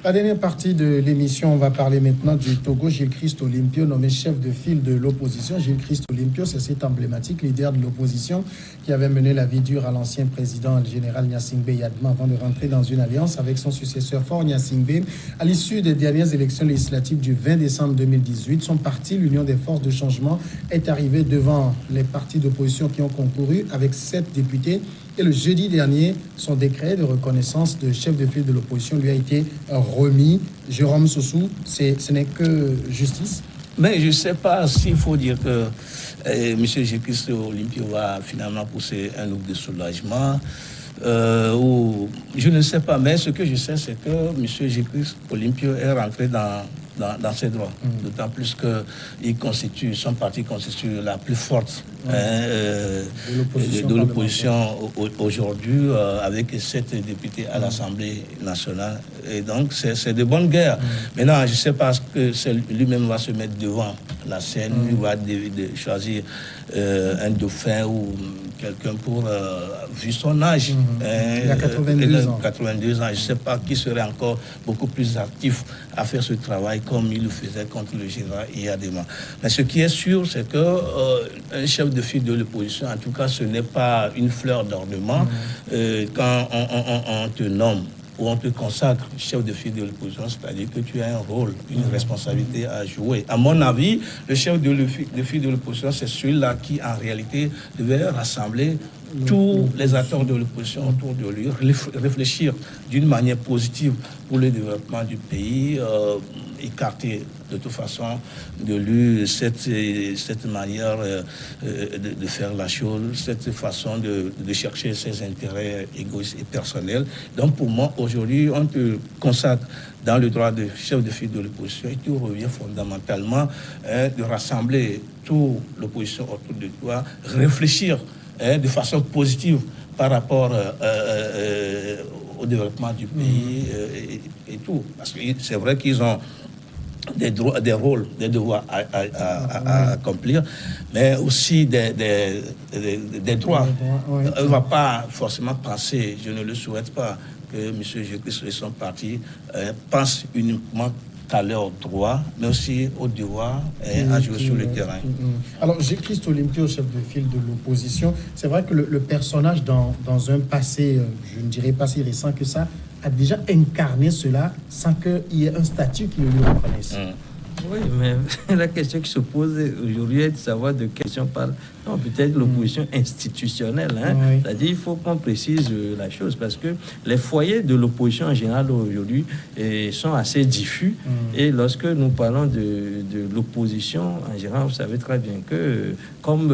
La dernière partie de l'émission, on va parler maintenant du Togo. Gilles-Christ Olympio, nommé chef de file de l'opposition. Gilles-Christ Olympio, c'est cet emblématique leader de l'opposition qui avait mené la vie dure à l'ancien président, le général Gnassingbé Yadma, avant de rentrer dans une alliance avec son successeur Faure Gnassingbé. À l'issue des dernières élections législatives du 20 décembre 2018, son parti, l'Union des forces de changement, est arrivé devant les partis d'opposition qui ont concouru avec 7 députés. Et le jeudi dernier, son décret de reconnaissance de chef de file de l'opposition lui a été remis. Jérôme Sossou, ce n'est que justice. Mais je ne sais pas s'il faut dire que M. Gilles-Christ Olympio va finalement pousser un look de soulagement. Ou je ne sais pas, mais ce que je sais, c'est que M. Gilles-Christ Olympio est rentré dans ses droits. D'autant plus que son parti constitue la plus forte de l'opposition aujourd'hui, avec 7 députés à l'Assemblée nationale. Et donc, c'est de bonne guerre. Maintenant, je ne sais pas que lui-même va se mettre devant la scène, il va choisir un dauphin ou quelqu'un pour, vu son âge. Il a 82 ans. 82 ans. Je ne sais pas qui serait encore beaucoup plus actif à faire ce travail comme il le faisait contre le général Iyadema. Mais ce qui est sûr, c'est que un chef de file de l'opposition, en tout cas, ce n'est pas une fleur d'ornement. Quand on te nomme ou on te consacre chef de file de l'opposition, c'est-à-dire que tu as un rôle, une responsabilité à jouer. À mon avis, le chef de file de l'opposition, c'est celui-là qui, en réalité, devait rassembler tous les acteurs de l'opposition autour de lui, réfléchir d'une manière positive pour le développement du pays, écarter de toute façon de lui cette manière de faire la chose, cette façon de chercher ses intérêts égoïstes et personnels. Donc pour moi, aujourd'hui, on te consacre dans le droit de chef de file de l'opposition et tu reviens fondamentalement de rassembler toute l'opposition autour de toi, réfléchir de façon positive par rapport au développement du pays et tout. Parce que c'est vrai qu'ils ont des rôles, des devoirs à accomplir, mais aussi des droits. On ne va pas forcément penser, je ne le souhaite pas, que M. Gilles-Christ et son parti pensent uniquement à leurs droits, mais aussi aux devoirs à jouer sur le terrain. Alors, Gilles-Christ Olympio, chef de file de l'opposition, c'est vrai que le personnage, dans un passé, je ne dirais pas si récent que ça, a déjà incarné cela sans qu'il y ait un statut qui le lui reconnaisse. Oui, mais la question qui se pose aujourd'hui est de savoir de quelle question on parle. Non, peut-être l'opposition institutionnelle. Oui. C'est-à-dire qu'il faut qu'on précise la chose parce que les foyers de l'opposition en général aujourd'hui sont assez diffus. Et lorsque nous parlons de l'opposition en général, vous savez très bien que, comme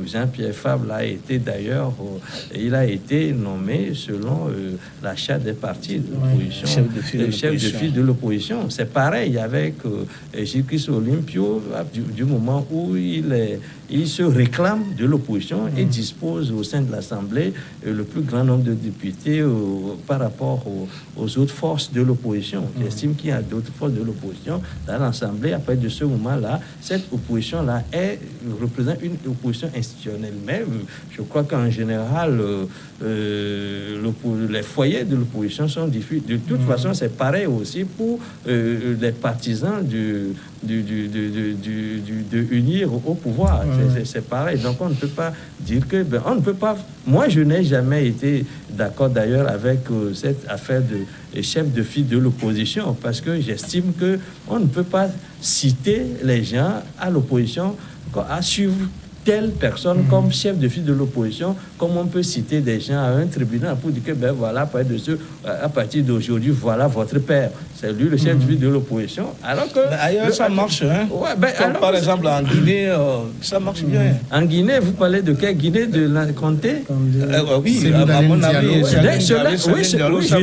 Jean-Pierre Fabre l'a été d'ailleurs, il a été nommé selon la charte des partis de l'opposition. Chef de file de l'opposition. C'est pareil avec Gilles-Christ Olympio, du moment où il se réclame de l'opposition et dispose au sein de l'Assemblée le plus grand nombre de députés par rapport aux autres forces de l'opposition. J'estime qu'il y a d'autres forces de l'opposition dans l'Assemblée. À partir de ce moment-là, cette opposition-là représente une opposition institutionnelle. Mais je crois qu'en général, les foyers de l'opposition sont diffus. De toute façon, c'est pareil aussi pour les partisans de unir au pouvoir. C'est pareil. Donc on ne peut pas dire que... on ne peut pas... Moi, je n'ai jamais été d'accord d'ailleurs avec cette affaire de chef de file de l'opposition parce que j'estime qu'on ne peut pas citer les gens à l'opposition à suivre telle personne comme chef de file de l'opposition, comme on peut citer des gens à un tribunal pour dire que voilà, à partir d'aujourd'hui, voilà votre père. C'est lui le chef de file de l'opposition. Alors que ailleurs, ça marche. Comme par exemple en Guinée, ça marche bien. En Guinée, vous parlez de quelle Guinée? De la Comté? Oui, à mon avis,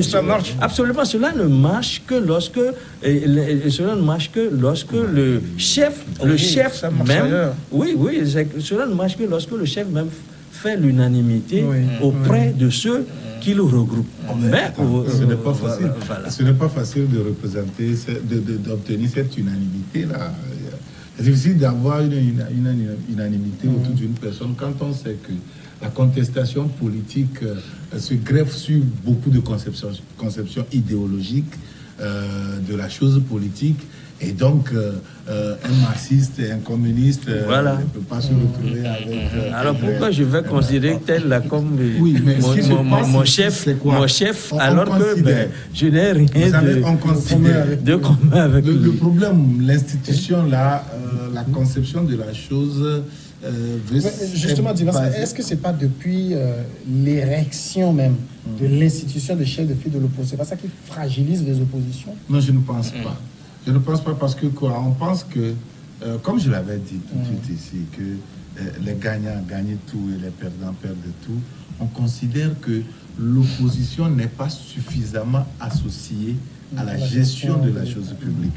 ça marche. Absolument, cela ne marche que lorsque le chef même... Cela ne marche que lorsque le chef même fait l'unanimité auprès de ceux qui le regroupent. Ce n'est pas facile. Ce n'est pas facile de représenter, d'obtenir cette unanimité-là. C'est difficile d'avoir une unanimité autour d'une personne quand on sait que la contestation politique se greffe sur beaucoup de conceptions idéologiques. de la chose politique. Et donc, un marxiste et un communiste ne peut pas se retrouver avec... Alors pourquoi je vais considérer tel là comme mon chef, alors que je n'ai rien de commun avec lui. Le problème, l'institution là, la conception de la chose... justement, est-ce que ce n'est pas depuis l'érection même de l'institution de chef de file de l'opposition, c'est pas ça qui fragilise les oppositions? Non, je ne pense pas. Je ne pense pas parce que quoi, on pense que, comme je l'avais dit tout de suite ici, que les gagnants gagnent tout et les perdants perdent tout. On considère que l'opposition n'est pas suffisamment associée à la gestion de la chose publique.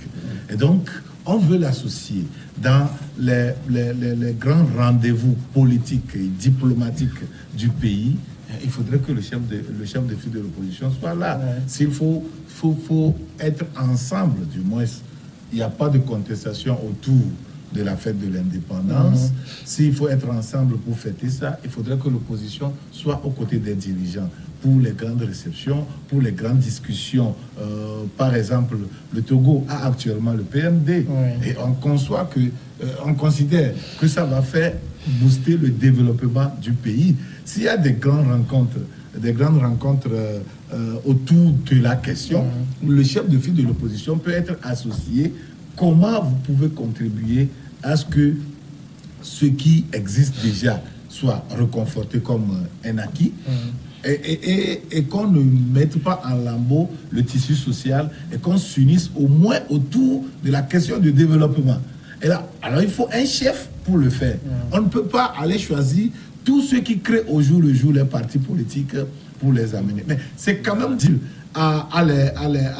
Et donc, on veut l'associer dans les grands rendez-vous politiques et diplomatiques du pays. Il faudrait que le chef de file de l'opposition soit là. S'il faut être ensemble, du moins, il n'y a pas de contestation autour de la fête de l'indépendance. S'il faut être ensemble pour fêter ça, il faudrait que l'opposition soit aux côtés des dirigeants pour les grandes réceptions, pour les grandes discussions. Par exemple, le Togo a actuellement le PMD. Et on considère que ça va faire booster le développement du pays. S'il y a des grandes rencontres autour de la question, le chef de file de l'opposition peut être associé. Comment vous pouvez contribuer à ce que ce qui existe déjà soit reconforté comme un acquis et qu'on ne mette pas en lambeaux le tissu social et qu'on s'unisse au moins autour de la question du développement. Et là, alors il faut un chef pour le faire. On ne peut pas aller choisir tous ceux qui créent au jour le jour les partis politiques pour les amener. Mais c'est quand même difficile à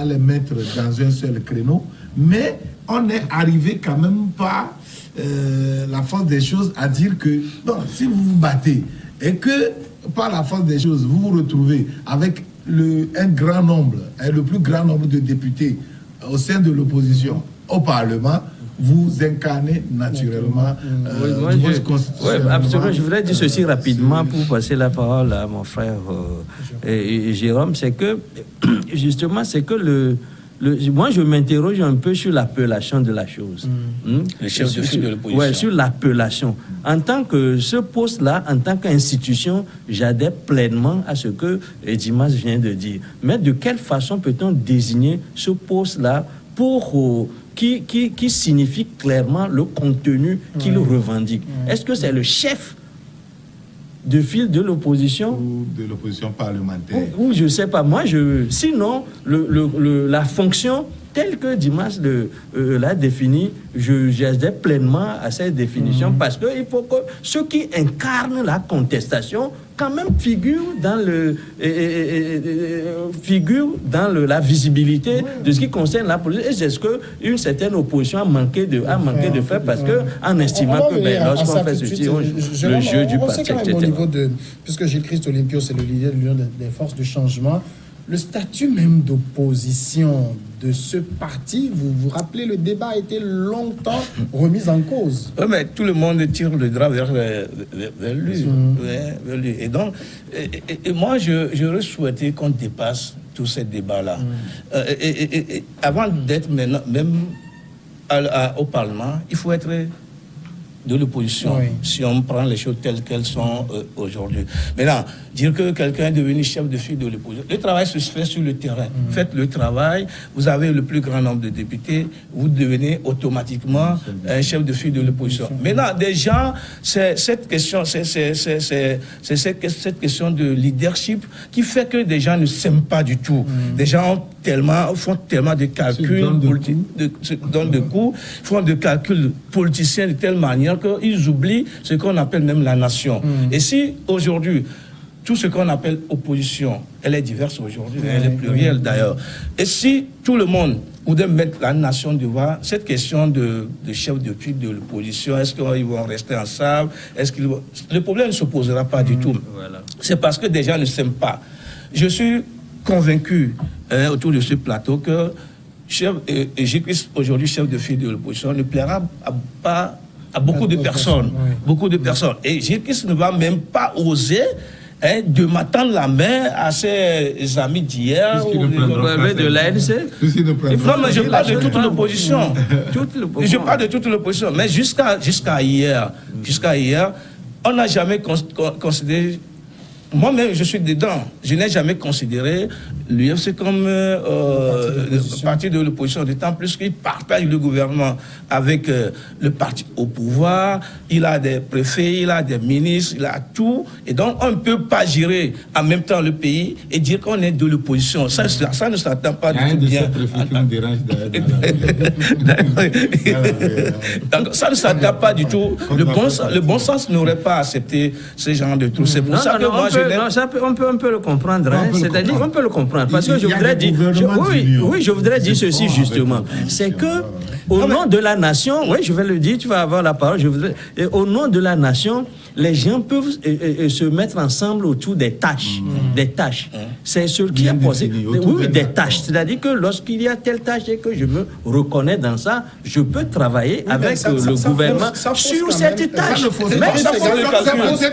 les mettre dans un seul créneau, mais on est arrivé quand même par la force des choses à dire que, bon, si vous vous battez et que par la force des choses, vous vous retrouvez avec un grand nombre, le plus grand nombre de députés au sein de l'opposition au Parlement, vous incarnez naturellement absolument. Je voudrais dire ceci rapidement pour passer la parole à mon frère Jérôme. C'est que, justement, moi, je m'interroge un peu sur l'appellation de la chose. Le chef de file de l'opposition. Oui, sur l'appellation. En tant que ce poste-là, en tant qu'institution, j'adhère pleinement à ce que Dimas vient de dire. Mais de quelle façon peut-on désigner ce poste-là pour... Qui signifie clairement le contenu qu'il revendique. Est-ce que c'est le chef de file de l'opposition ou de l'opposition parlementaire ou je ne sais pas. Moi, sinon, la fonction telle que Dimas l'a définie, j'adhère pleinement à cette définition parce qu'il faut que ceux qui incarnent la contestation quand même figurent dans la visibilité de ce qui concerne la politique. Et c'est ce qu'une certaine opposition a manqué de faire parce qu'en estimant que lorsqu'on fait ceci, le jeu du parti, etc. Au niveau puisque Gilles Christ Olympio, c'est le leader de l'Union des forces de changement, le statut même d'opposition de ce parti, vous vous rappelez, le débat a été longtemps remis en cause. Oui, mais tout le monde tire le drap vers lui. Et donc, moi, j'aurais souhaité qu'on dépasse tous ces débats-là. Avant d'être même au Parlement, il faut être de l'opposition, si on prend les choses telles qu'elles sont aujourd'hui. Maintenant, dire que quelqu'un est devenu chef de file de l'opposition, le travail se fait sur le terrain. Faites le travail, vous avez le plus grand nombre de députés, vous devenez automatiquement un chef de file de l'opposition. Maintenant, des gens, c'est cette question de leadership qui fait que des gens ne s'aiment pas du tout. Des gens font tellement de calculs, donnent de coups, font de calculs politiciens de telle manière qu'ils oublient ce qu'on appelle même la nation. Et si aujourd'hui, tout ce qu'on appelle opposition, elle est diverse aujourd'hui, elle est plurielle d'ailleurs. Et si tout le monde voudrait mettre la nation devant, cette question de chef de file de l'opposition, est-ce qu'ils vont rester ensemble? Le problème ne se posera pas du tout. Voilà. C'est parce que des gens ne s'aiment pas. Je suis convaincu autour de ce plateau que aujourd'hui chef de file de l'opposition ne plaira pas à beaucoup de personnes. Beaucoup de personnes. Et Gilles ne va même pas oser de m'attendre la main à ses amis d'hier. De l'ANC. Non, mais je parle de toute l'opposition. Je parle de toute l'opposition. Mais jusqu'à hier, on n'a jamais considéré. Moi-même, je suis dedans. Je n'ai jamais considéré l'UFC comme parti de l'opposition, d'autant plus qu'il partage le gouvernement avec le parti au pouvoir. Il a des préfets, il a des ministres, il a tout. Et donc, on ne peut pas gérer en même temps le pays et dire qu'on est de l'opposition. Ça ne s'attend pas du tout bien. Donc, ça ne s'attend pas du tout. Le bon sens n'aurait pas accepté ce genre de trucs. C'est pour ça que moi, on peut le comprendre. C'est-à-dire, on peut le comprendre. Parce que je voudrais dire, je voudrais dire ceci justement. C'est que, au nom de la nation, oui, je vais le dire, tu vas avoir la parole. Au nom de la nation, les gens peuvent se mettre ensemble autour des tâches. Des tâches. C'est ce qui est possible. Oui, des tâches. C'est-à-dire que lorsqu'il y a telle tâche et que je me reconnais dans ça, je peux travailler avec le gouvernement sur cette tâche.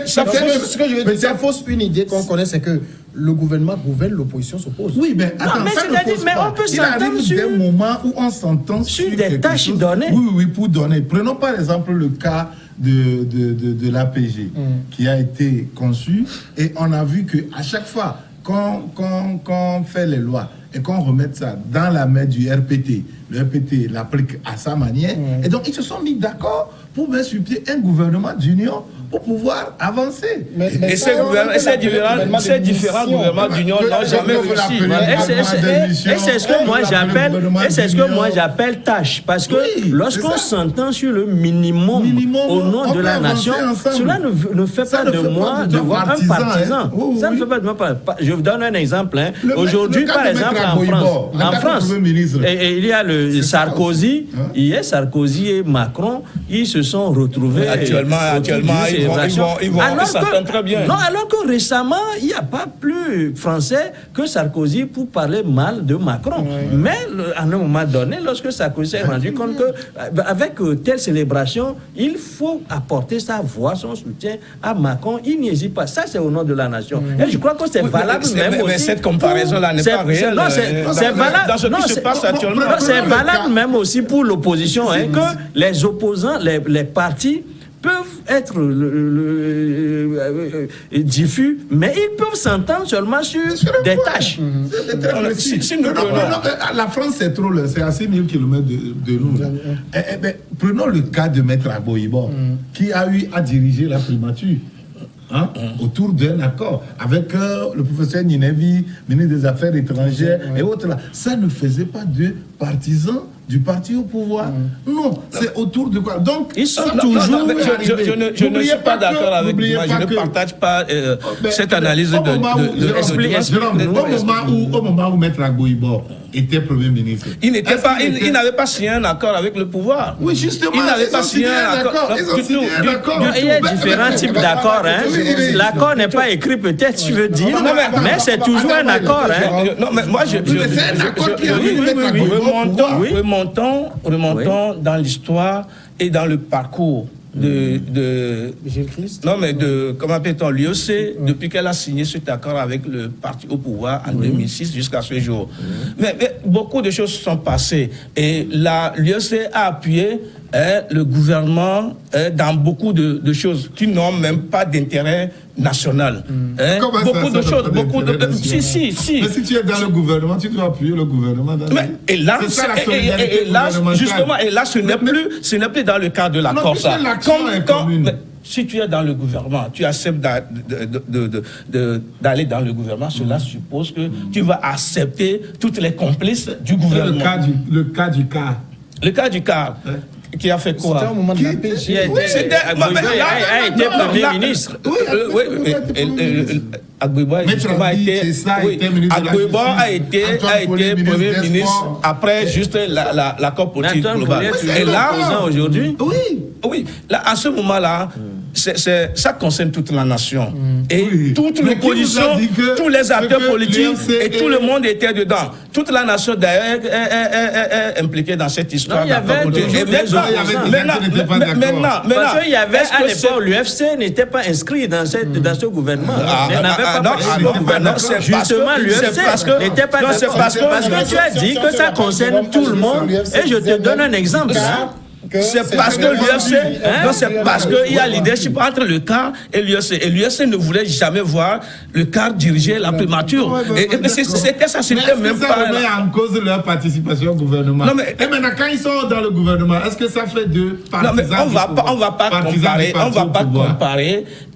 Ça fausse une idée qu'on connaît, c'est que le gouvernement gouverne, l'opposition s'oppose. Oui, mais attends, on peut s'entendre sur des moments où on s'entend sur des tâches données. Oui, pour donner. Prenons par exemple le cas de l'APG qui a été conçu et on a vu qu'à chaque fois qu'on fait les lois et qu'on remet ça dans la main du RPT, le RPT l'applique à sa manière et donc ils se sont mis d'accord pour mettre sur pied un gouvernement d'union pour pouvoir avancer. Et ces différents gouvernements d'union n'ont jamais réussi. Et c'est ce que moi j'appelle tâche. Parce que lorsqu'on s'entend sur le minimum au nom de la nation, cela ne fait pas de moi de voir un partisan. Ça ne fait pas de moi. Je vous donne un exemple. Aujourd'hui, par exemple, en France, il y a le Sarkozy. Hier, Sarkozy et Macron, ils se sont retrouvés. Actuellement, ils s'entendent très bien. Non, alors que récemment, il n'y a pas plus français que Sarkozy pour parler mal de Macron. Mais à un moment donné, lorsque Sarkozy s'est rendu compte qu'avec telle célébration, il faut apporter sa voix, son soutien à Macron, il n'y hésite pas. Ça, c'est au nom de la nation. Et je crois que c'est valable même aussi. Mais cette comparaison-là n'est pas réelle. Non, c'est valable. Dans ce qui se passe actuellement. C'est valable même aussi pour l'opposition, que les opposants, les partis peuvent être diffus, mais ils peuvent s'entendre seulement sur des tâches. La France, c'est à 6 000 km de nous. Prenons le cas de Maître Agboibo, qui a eu à diriger la primature. Autour d'un accord avec le professeur Ninevi, ministre des Affaires étrangères et autres. Ça ne faisait pas de partisans du parti au pouvoir. Non, c'est autour de quoi. Donc, ils sont toujours je ne suis pas d'accord avec toi. Je ne partage pas cette analyse au moment où Maître Agboibo était Premier ministre. Il n'avait pas signé un accord avec le pouvoir. Oui, justement. Il n'avait pas signé un accord. Il y a différents types d'accords. L'accord n'est pas écrit, peut-être, tu veux dire, mais c'est toujours un accord. Non, mais moi, remontons dans l'histoire et dans le parcours de comment appelle-t-on l'UEC depuis qu'elle a signé cet accord avec le parti au pouvoir en 2006 jusqu'à ce jour. Mais beaucoup de choses sont passées et l'UEC a appuyé le gouvernement dans beaucoup de choses qui n'ont même pas d'intérêt national. Beaucoup de choses, Si. Mais si tu es dans le gouvernement, tu dois appuyer le gouvernement. Et là, ce n'est plus dans le cadre de l'accord. Si tu es dans le gouvernement, tu acceptes d'aller dans le gouvernement, cela suppose que tu vas accepter toutes les complices du gouvernement. Le cas du CAR. Le cas du CAR. Qui a fait quoi? C'était au moment de la PG. Il a été Premier ministre. Agbouba justement a été Premier ministre après juste l'accord politique global. Et là, aujourd'hui, oui, là, à ce moment-là, ça concerne toute la nation. Et toute l'opposition, tous les acteurs politiques et tout le monde était dedans. Toute la nation d'ailleurs est impliquée dans cette histoire. Maintenant, parce qu'il y avait à l'époque, l'UFC n'était pas inscrit dans ce gouvernement. Il n'avait pas participé au gouvernement. Justement, l'UFC n'était pas d'accord. Parce que tu as dit que ça concerne tout le monde. Et je te donne un exemple. C'est parce que l'UFC, c'est parce qu'il y a leadership entre le CAR et l'UFC. Et l'UFC ne voulait jamais voir le CAR diriger la primature. Et c'était ça, c'était même pas. Ça remet en cause leur participation au gouvernement. Et maintenant, quand ils sont dans le gouvernement, est-ce que ça fait deux partisans? On va pas comparer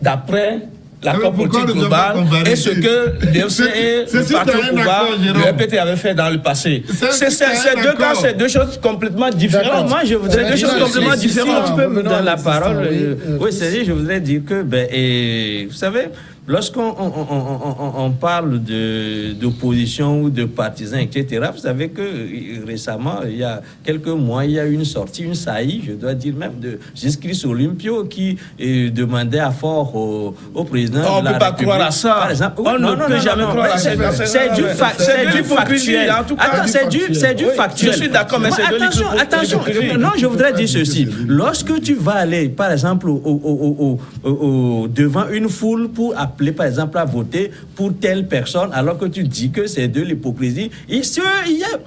d'après l'accord politique global et ce que l'UFC et le parti au pouvoir, le RPT avait fait dans le passé. C'est deux cas, c'est deux choses complètement différentes. Moi, je voudrais deux choses complètement différentes. Tu peux me donner la parole. Oui, c'est-à-dire, je voudrais dire que, vous savez, lorsqu'on parle d'opposition ou de partisans, etc., vous savez que récemment, il y a quelques mois, il y a eu une sortie, une saillie, je dois dire même, de Jésus-Christ Olympio qui demandait à fort au président de la République. On ne peut pas croire à ça. Par exemple, on ne peut jamais croire à ça. C'est du factuel. Attends, c'est du factuel. Je suis d'accord, mais c'est de attention. Non, je voudrais dire ceci. Lorsque tu vas aller, par exemple, devant une foule pour appeler, par exemple, à voter pour telle personne, alors que tu dis que c'est de l'hypocrisie, il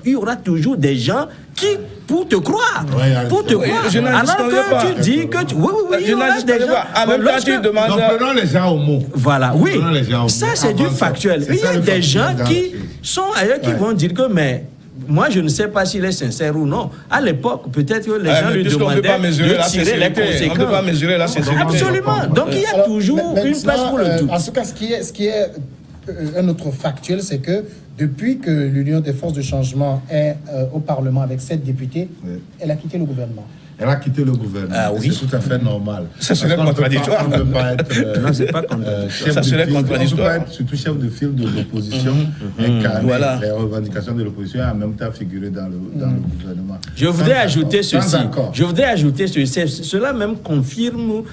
y aura toujours des gens qui, pour te croire, alors que tu dis que il y aura des gens. Donc, prenons les gens au mot. Voilà, oui. Ça, c'est du factuel. Il y a des gens qui sont ailleurs qui vont dire que, mais moi, je ne sais pas s'il est sincère ou non. À l'époque, peut-être que les gens lui demandaient de tirer les conséquences. On ne peut pas mesurer la sincérité. Absolument. Donc, il y a toujours une place pour le tout. En tout cas, ce qui est un autre factuel, c'est que depuis que l'Union des forces de changement est au Parlement avec 7 députés, elle a quitté le gouvernement. Elle a quitté le gouvernement. Oui. C'est tout à fait normal. Ça serait contradictoire. On ne peut pas être. Non, c'est pas contradictoire. Ça serait contradictoire. On ne peut pas être surtout chef de file de l'opposition, incarner les revendications de l'opposition et en même temps figurer dans le gouvernement. Je voudrais ajouter ceci. Cela même confirme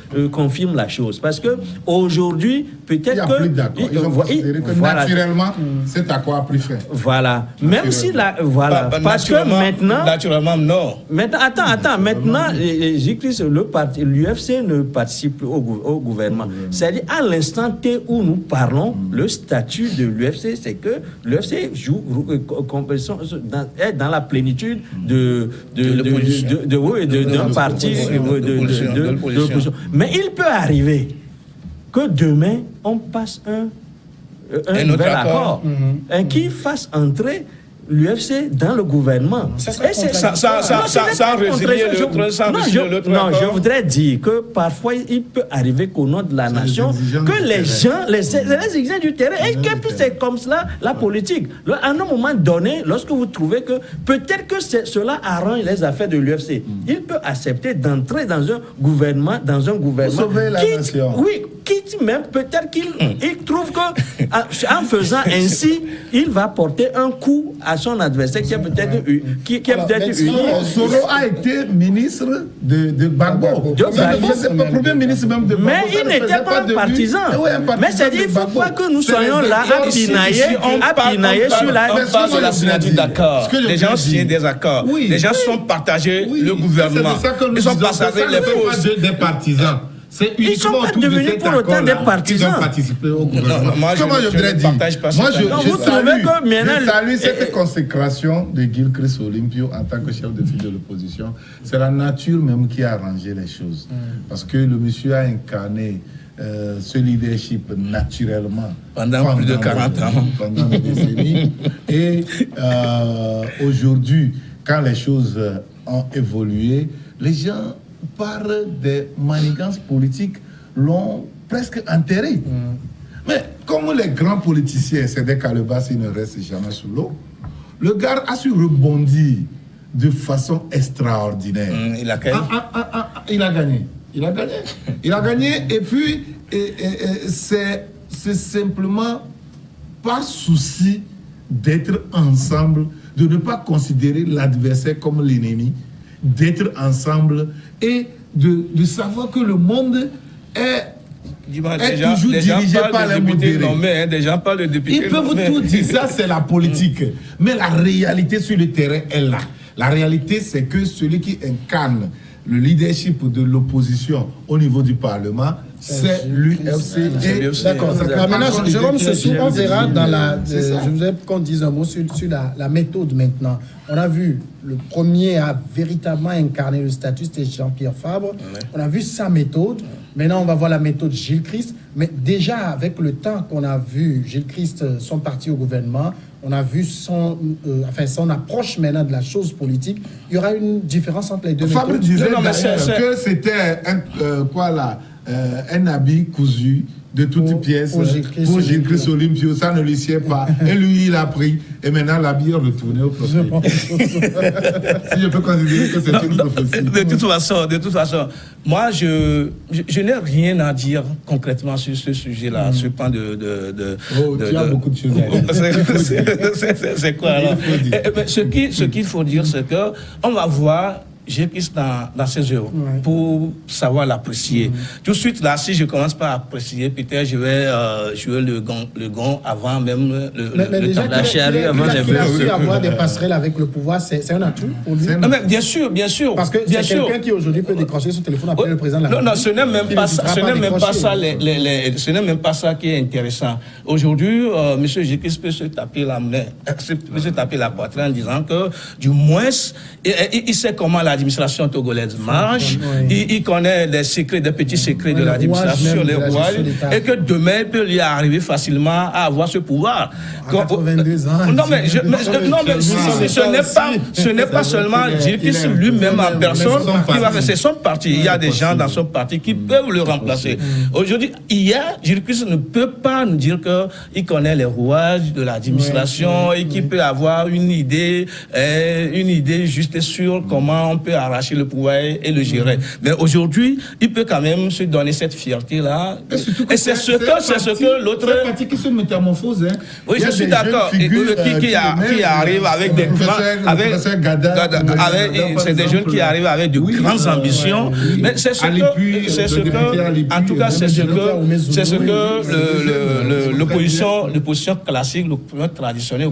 la chose. Parce que aujourd'hui, peut-être que. Il n'y a plus d'accord. Ils ont considéré que naturellement, cet accord a pris fin. Voilà. Même si la. Voilà. Parce que maintenant. Naturellement, non. Maintenant, attends. Maintenant, l'UFC ne participe plus au gouvernement. C'est-à-dire, à l'instant T où nous parlons, le statut de l'UFC, c'est que l'UFC est dans la plénitude d'un parti de l'opposition. Mais il peut arriver que demain, on passe un nouvel accord qui fasse entrer l'UFC dans le gouvernement. Sans résilier l'autre. Non, je voudrais dire que parfois, il peut arriver qu'au nom de la nation, que les gens, les exigences du terrain, et que c'est comme cela la politique. À un moment donné, lorsque vous trouvez que peut-être que cela arrange les affaires de l'UFC, il peut accepter d'entrer dans un gouvernement, sauver la nation. Oui, quitte même, peut-être qu'il trouve que en faisant ainsi, il va porter un coup à son adversaire qui a peut-être Soro a été ministre de Gbagbo. C'est le premier ministre même de Gbagbo. Mais il n'était pas un partisan. Mais c'est-à-dire, il ne faut pas que nous soyons là à pinailler sur la... On parle de la signature d'accords. Les gens signent des accords. Les gens sont partagés le gouvernement. Ils sont partagés les postes des partisans. Ils ne sont pas devenus pour autant des partisans. Ils ont participé au gouvernement. Comment je voudrais dire? Je salue cette consécration de Gilchrist Olympio en tant que chef de file de l'opposition. C'est la nature même qui a arrangé les choses. Parce que le monsieur a incarné ce leadership naturellement. Pendant plus de 40 ans. Pendant des décennies. Et aujourd'hui, quand les choses ont évolué, les gens, par des manigances politiques, l'ont presque enterré. Mais comme les grands politiciens, c'est des calebasses, ils ne restent jamais sous l'eau, le gars a su rebondir de façon extraordinaire. Il a gagné. Il a gagné. Il a gagné et puis c'est simplement par souci d'être ensemble, de ne pas considérer l'adversaire comme l'ennemi, d'être ensemble et de savoir que le monde est toujours dirigé par les modérés. Des gens parlent de députés. Ils peuvent tout dire, ça c'est la politique. Mais la réalité sur le terrain est là. La réalité, c'est que celui qui incarne le leadership de l'opposition au niveau du Parlement, c'est l'UFC. D'accord. Maintenant, Jérôme, on verra dans la... Je voudrais qu'on dise un mot sur la méthode maintenant. On a vu, le premier à véritablement incarner le statut, c'était Jean-Pierre Fabre. Ouais. On a vu sa méthode. Maintenant, on va voir la méthode Gilles Christ. Mais déjà, avec le temps qu'on a vu Gilles Christ, son parti au gouvernement, on a vu son approche maintenant de la chose politique. Il y aura une différence entre les deux Fabre méthodes. disait que c'était un habit cousu de toutes pièces pour Gilles Christ Olympio, ça ne lui sied pas. Et lui, il a pris. Et maintenant, l'habit est retourné au prophète. Si je peux considérer que c'est une prophétie. De toute façon, moi, je n'ai rien à dire concrètement sur ce sujet-là, ce point tu as beaucoup de choses à dire. C'est quoi alors? Ce qu'il faut dire, c'est que on va voir Gilles Christ dans ses œuvres pour savoir l'apprécier. Tout de suite, là, si je commence par apprécier, peut-être je vais jouer le gong avant même la charrue avant les il a su avoir des passerelles avec le pouvoir, c'est un atout pour lui. Non, mais bien sûr. Parce que c'est quelqu'un qui aujourd'hui peut décrocher son téléphone après le président de la République. Non, ce n'est même pas ça. Ce n'est même pas ça qui est intéressant. Aujourd'hui, M. Gilles Christ peut se taper la main, peut se taper la poitrine en disant que, du moins, il sait comment l'administration togolaise marche, il connaît les secrets, des petits secrets de l'administration, les rouages, et que demain, il peut lui arriver facilement à avoir ce pouvoir. À 82 ans. Non, mais ce n'est pas seulement Gilles Christ lui-même en personne qui va faire. C'est son parti. Il y a des gens dans son parti qui peuvent le remplacer. Aujourd'hui, Gilles Christ ne peut pas nous dire qu'il connaît les rouages de l'administration et qu'il peut avoir une idée juste sur comment on peut arracher le pouvoir et le gérer. Mais aujourd'hui, il peut quand même se donner cette fierté-là. Et c'est ce que l'autre... C'est un parti qui se métamorphose. Oui, je suis d'accord. Qui arrive avec des grands... C'est des jeunes qui arrivent avec de grandes ambitions. Mais c'est ce que... En tout cas, c'est ce que l'opposition classique, l'opposition traditionnelle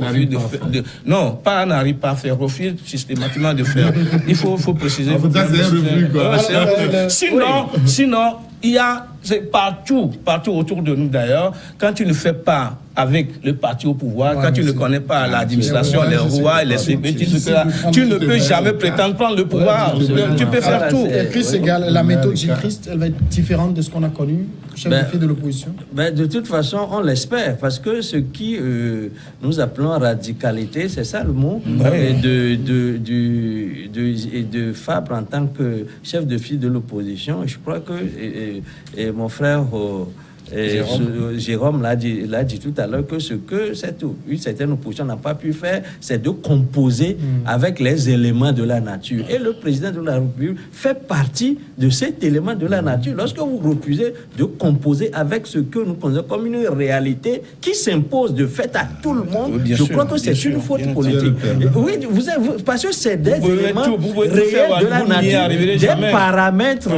non, pas n'arrive pas à faire, refuse systématiquement de faire. Il faut préciser. Sinon, il y a partout autour de nous d'ailleurs, quand tu ne fais pas avec le parti au pouvoir, quand tu ne connais pas l'administration, les rois, les sécurités, tu ne peux jamais prétendre prendre le pouvoir. Tu peux faire tout. Et puis, la méthode Gilles Christ, elle va être différente de ce qu'on a connu, chef de file de l'opposition. De toute façon, on l'espère, parce que ce qui nous appelons radicalité, c'est ça le mot, de Fabre en tant que chef de file de l'opposition. Je crois que et mon frère Jérôme l'a dit tout à l'heure, que ce que une certaine opposition n'a pas pu faire, c'est de composer avec les éléments de la nature. Et le président de la République fait partie de cet élément de la nature. Lorsque vous refusez de composer avec ce que nous considérons comme une réalité qui s'impose de fait à tout le monde, je crois que c'est une faute politique. Oui, parce que c'est des éléments réels de la nature, des paramètres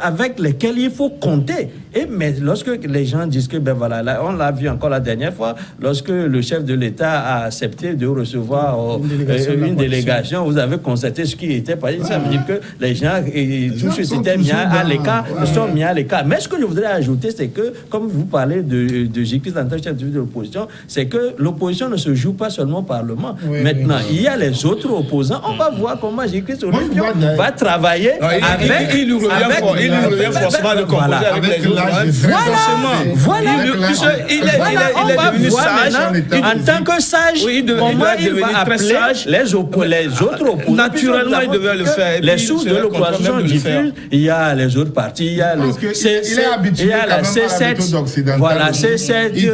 avec lesquels il faut compter. Mais lorsque les gens disent que, là, on l'a vu encore la dernière fois, lorsque le chef de l'État a accepté de recevoir une délégation, vous avez constaté ce qui était passé. Ça veut dire que les gens, tous ceux qui étaient mis à l'écart, sont mis à l'écart. Mais ce que je voudrais ajouter, c'est que, comme vous parlez de Gilles Christ en tant que chef de l'opposition, c'est que l'opposition ne se joue pas seulement au Parlement. Maintenant, il y a les autres opposants. On va voir comment Gilles Christ va travailler avec... Il lui revient forcément de composer avec les autres. Voilà. Il est devenu sage. En tant que sage, comment il va appeler les autres opposants? Naturellement, il devait le faire. Les sources de l'opposition diffusent. Il y a les autres partis. Il y a le C7. Voilà, C7.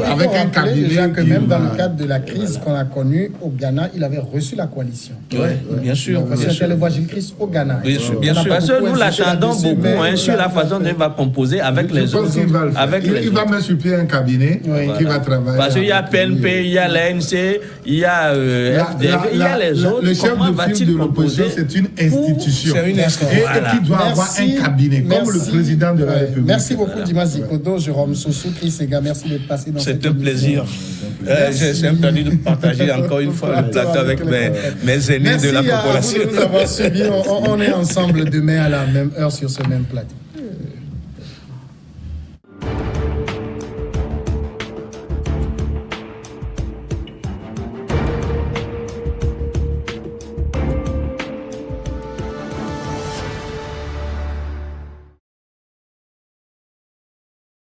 Avec un cabinet. Déjà que même dans le cadre de la crise qu'on a connue au Ghana, il avait reçu la coalition. Oui, bien sûr. Parce que le voit Gilles Christ au Ghana. Bien sûr. Parce que nous l'attendons beaucoup sur la façon dont il va composer avec les autres. Il va me supplier un cabinet qui va travailler. Parce qu'il y a PNP, il y a l'ANC, il y a FDF, il y a les autres. Le chef de file de l'opposition, c'est une institution. C'est une institution. Et qui doit avoir un cabinet, comme le président de la République. Merci beaucoup, Dimas Zikodo, Jérôme Soussou, Chris Sega. Merci d'être passé dans cette émission. C'est un plaisir. C'est un plaisir de partager encore une fois le plateau avec mes aînés de la population. Merci à vous de nous avoir suivis. On est ensemble demain à la même heure sur ce même plateau.